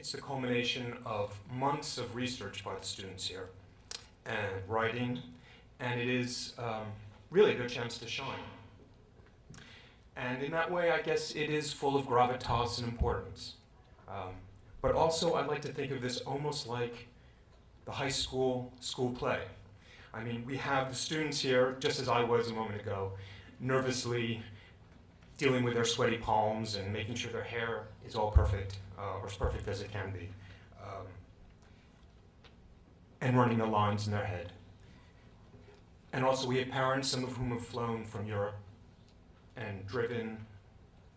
It's the culmination of months of research by the students here and writing, and it is really their chance to shine. And in that way, I guess it is full of gravitas and importance. But also, I like to think of this almost like the high school play. I mean, we have the students here, just as I was a moment ago, nervously dealing with their sweaty palms and making sure their hair is all perfect, or as perfect as it can be, and running the lines in their head. And also we have parents, some of whom have flown from Europe and driven,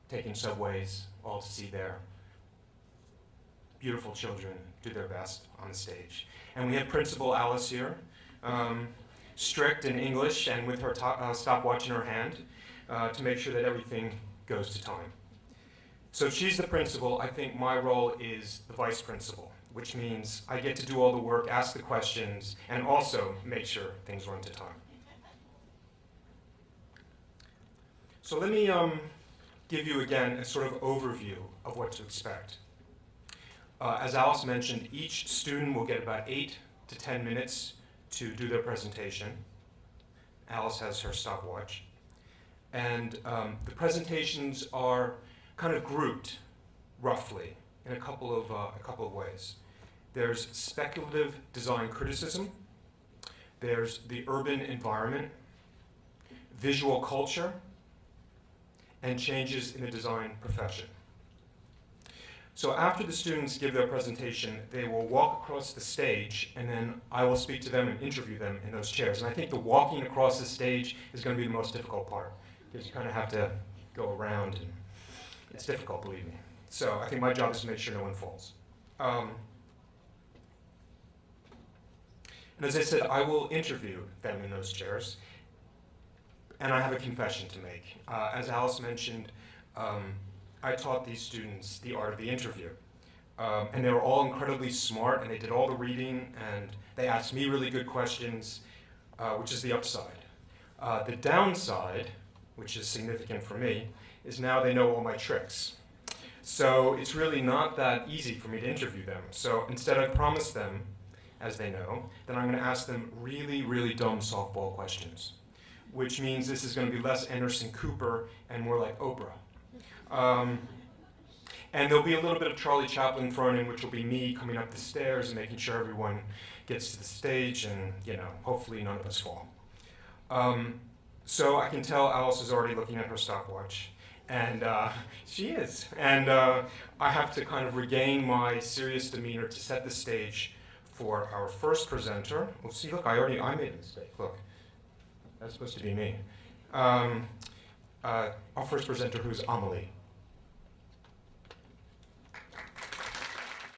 taking subways, all to see their beautiful children do their best on the stage. And we have Principal Alice here, strict in English and with her stopwatch in her hand to make sure that everything goes to time. So if she's the principal, I think my role is the vice principal, which means I get to do all the work, ask the questions, and also make sure things run to time. So let me give you again a sort of overview of what to expect. As Alice mentioned, each student will get about 8 to 10 minutes to do their presentation. Alice has her stopwatch. And the presentations are kind of grouped, roughly, in a couple of ways. There's speculative design criticism. There's the urban environment, visual culture, and changes in the design profession. So after the students give their presentation, they will walk across the stage, and then I will speak to them and interview them in those chairs. And I think the walking across the stage is going to be the most difficult part, because you kind of have to go around, and it's difficult, believe me. So I think my job is to make sure no one falls. And as I said, I will interview them in those chairs, and I have a confession to make. As Alice mentioned, I taught these students the art of the interview. And they were all incredibly smart, and they did all the reading, and they asked me really good questions, which is the upside. The downside, which is significant for me, is now they know all my tricks. So it's really not that easy for me to interview them. So instead I promised them, as they know, that I'm going to ask them really, really dumb softball questions, which means this is going to be less Anderson Cooper and more like Oprah. And there'll be a little bit of Charlie Chaplin thrown in, which will be me coming up the stairs and making sure everyone gets to the stage, and hopefully none of us fall. So I can tell Alice is already looking at her stopwatch, and she is. And I have to kind of regain my serious demeanor to set the stage for our first presenter. Well, see, look, I made a mistake. Look, that's supposed to be me. Our first presenter, who's Amelie.